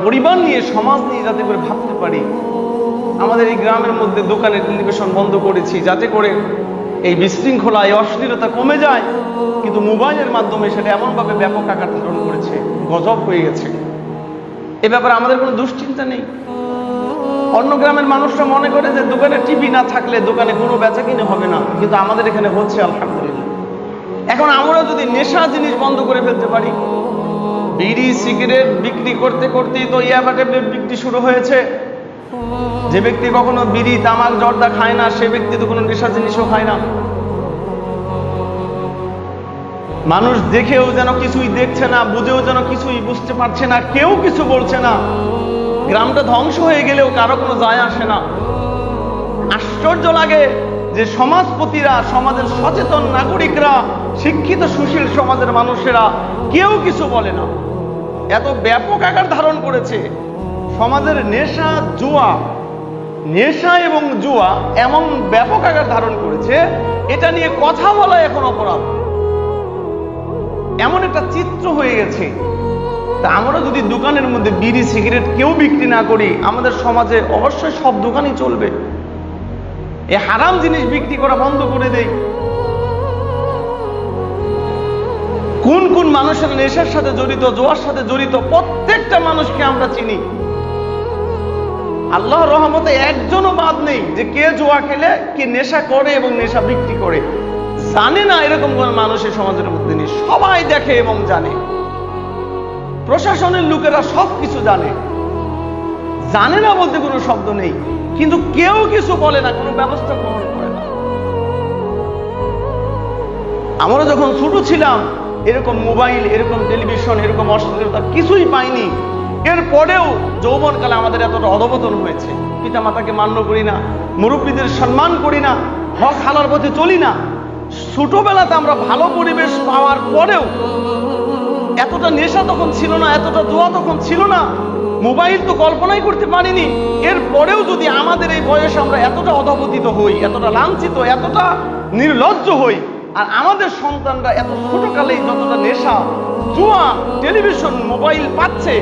পরিবার নিয়ে, সমাজ নিয়ে যাতে করে ভাবতে পারি। আমাদের এই গ্রামের মধ্যে দোকানে টেলিভিশন বন্ধ করেছি যাতে করে এই বিশৃঙ্খলা, এই অশ্লীলতা কমে যায়, কিন্তু মোবাইলের মাধ্যমে সেটা এমনভাবে ব্যাপক আকার ধারণ করেছে, গজব হয়ে গেছে। এ ব্যাপারে আমাদের কোনো দুশ্চিন্তা নেই। অন্য গ্রামের মানুষরা মনে করে যে দোকানে টিভি না থাকলে দোকানে কোনো বেচা কিনে হবে না, কিন্তু আমাদের এখানে হচ্ছে আলহামদুলিল্লাহ। এখন আমরা যদি নেশা জিনিস বন্ধ করে ফেলতে পারি, বিড়ি সিগারেট বিক্রি করতে করতেই তো ইয়াবা ট্যাবলেট বিক্রি শুরু হয়েছে। যে ব্যক্তি কখনো বিড়ি তামাক জর্দা খায় না, সে ব্যক্তি তো কোনো নেশা জিনিসও খায় না। মানুষ দেখেও যেন কিছুই দেখছে না, বুঝেও যেন কিছুই বুঝতে পারছে না, কেউ কিছু বলছে না। গ্রামটা ধ্বংস হয়ে গেলেও কারো কোনো যায় আসে না। আশ্চর্য লাগে যে সমাজপতিরা, সমাজের সচেতন নাগরিকরা, শিক্ষিত সুশীল সমাজের মানুষেরা কেউ কিছু বলে না। এত ব্যাপক আকার ধারণ করেছে সমাজের নেশা, জুয়া, নেশা এবং জুয়া এমন ব্যাপক আকার ধারণ করেছে, এটা নিয়ে কথা বলা এখন অপরাধ, এমন একটা চিত্র হয়ে গেছে। তা আমরা যদি দোকানের মধ্যে বিড়ি সিগারেট কেউ বিক্রি না করি, আমাদের সমাজে অবশ্যই সব দোকানই চলবে। এই হারাম জিনিস বিক্রি করা বন্ধ করে দেই। কোন কোন মানুষের নেশার সাথে জড়িত, জোয়ার সাথে জড়িত, প্রত্যেকটা মানুষকে আমরা চিনি। আল্লাহর রহমতে একজনও বাদ নেই যে কে জোয়া খেলে, কে নেশা করে এবং নেশা বিক্রি করে। জানে না এরকম কোন মানুষের সমাজের মধ্যে নেই, সবাই দেখে এবং জানে। প্রশাসনের লোকেরা সবকিছু জানে, জানে না বলতে কোনো শব্দ নেই, কিন্তু কেউ কিছু বলে না, কোনো ব্যবস্থা গ্রহণ করে না। আমরা যখন ছোট ছিলাম এরকম মোবাইল, এরকম টেলিভিশন, এরকম অশ্লীলতা কিছুই পাইনি। এরপরেও যৌবনকালে আমাদের এতটা অধপতন হয়েছে। পিতা মাতাকে মান্য করি না, মুরব্বীদের সম্মান করি না, হক হালার পথে চলি না। ছোটবেলাতে আমরা ভালো পরিবেশ পাওয়ার পরেও এতটা নেশা তখন ছিল না, এতটা জোয়া তখন ছিল না, মোবাইল তো কল্পনাই করতে পারিনি। এরপরেও যদি আমাদের এই বয়সে আমরা এতটা অধপতিত হই, এতটা লাঞ্ছিত, এতটা নির্লজ্জ হই, আর আমাদের সন্তানরা এত ছোটকালেই যতটা নেশা, জুয়া, টেলিভিশন, মোবাইল পাচ্ছে,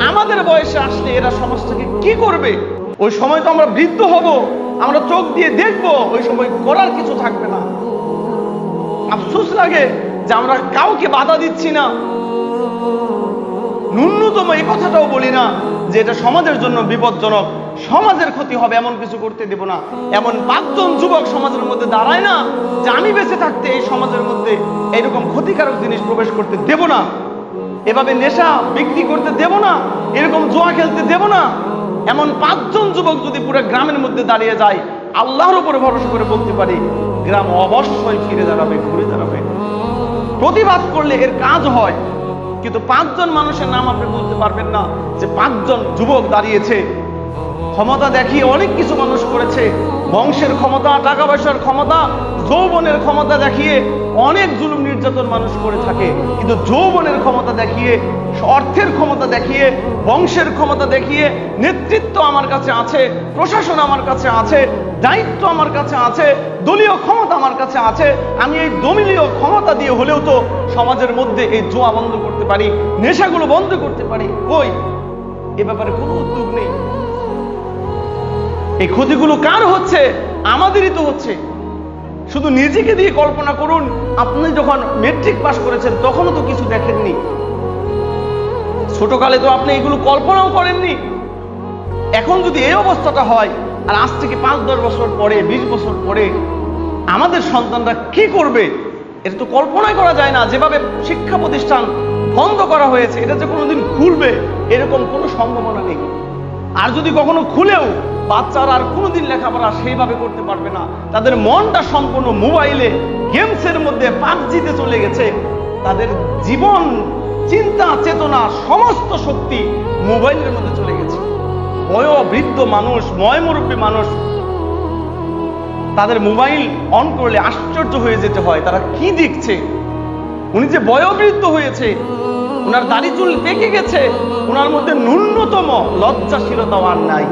আমাদের বয়সে আসলে এরা সমাজটাকে কি করবে? ওই সময় তো আমরা বৃদ্ধ হব, আমরা চোখ দিয়ে দেখবো, ওই সময় করার কিছু থাকবে না। আফসোস লাগে যে আমরা কাউকে বাধা দিচ্ছি না, ন্যূনতম এই কথাটাও বলি না যে এটা সমাজের জন্য বিপজ্জনক, সমাজের ক্ষতি হবে, এমন কিছু করতে দেব না। এমন 5 জন যুবক সমাজের মধ্যে দাঁড়ায় না যে আমি বেঁচে থাকতে এই সমাজের মধ্যে এরকম ক্ষতিকারক জিনিস প্রবেশ করতে দেব না, এভাবে নেশা বিক্রি করতে দেব না, এরকম জুয়া খেলতে দেব না। এমন 5 জন যুবক যদি পুরো গ্রামের মধ্যে দাঁড়িয়ে যায়, আল্লাহর উপরে ভরসা করে বলতে পারি গ্রাম অবশ্যই ফিরে দাঁড়াবে, ঘুরে দাঁড়াবে। প্রতিবাদ করলে এর কাজ হয়, কিন্তু 5 জন মানুষের নাম আপনি বলতে পারবেন না যে 5 জন যুবক দাঁড়িয়েছে। ক্ষমতা দেখিয়ে অনেক কিছু মানুষ করেছে, বংশের ক্ষমতা, টাকা পয়সার ক্ষমতা, যৌবনের ক্ষমতা দেখিয়ে অনেক জুলুম নির্যাতন মানুষ করে থাকে। কিন্তু যৌবনের ক্ষমতা দেখিয়ে, অর্থের ক্ষমতা দেখিয়ে, বংশের ক্ষমতা দেখিয়ে, নেতৃত্ব আমার কাছে আছে, প্রশাসন আমার কাছে আছে, দায়িত্ব আমার কাছে আছে, দলীয় ক্ষমতা আমার কাছে আছে, আমি এই দলীয় ক্ষমতা দিয়ে হলেও তো সমাজের মধ্যে এই জুয়া বন্ধ করতে পারি, নেশাগুলো বন্ধ করতে পারি। কই, এ ব্যাপারে কোনো উদ্যোগ নেই। এই ক্ষতিগুলো কার হচ্ছে? আমাদেরই তো হচ্ছে। শুধু নিজেকে দিয়ে কল্পনা করুন, আপনি যখন মেট্রিক পাস করেছেন তখনও তো কিছু দেখেননি, ছোটকালে তো আপনি এগুলো কল্পনাও করেননি। এখন যদি এই অবস্থাটা হয়, আর আজ থেকে 5-10 বছর পরে, 20 বছর পরে আমাদের সন্তানরা কি করবে, এটা তো কল্পনাই করা যায় না। যেভাবে শিক্ষা প্রতিষ্ঠান বন্ধ করা হয়েছে, এটা যে কোনোদিন খুলবে এরকম কোনো সম্ভাবনা নেই। আর যদি কখনো খুলেও বাচ্চারা আর কোনোদিন লেখাপড়া সেইভাবে করতে পারবে না। তাদের মনটা সম্পূর্ণ মোবাইলে, গেমসের মধ্যে পাবজিতে চলে গেছে। তাদের জীবন, চিন্তা, চেতনা, সমস্ত শক্তি মোবাইলের মধ্যে চলে গেছে। বয়োবৃদ্ধ মানুষ, ময়মুরব্বী মানুষ, তাদের মোবাইল অন করলে আশ্চর্য হয়ে যেতে হয় তারা কি দেখছে। উনি যে বয়োবৃদ্ধ হয়েছে, ওনার দাড়ি চুল পেকে গেছে, ওনার মধ্যে ন্যূনতম লজ্জাশীলতাও আর নাই।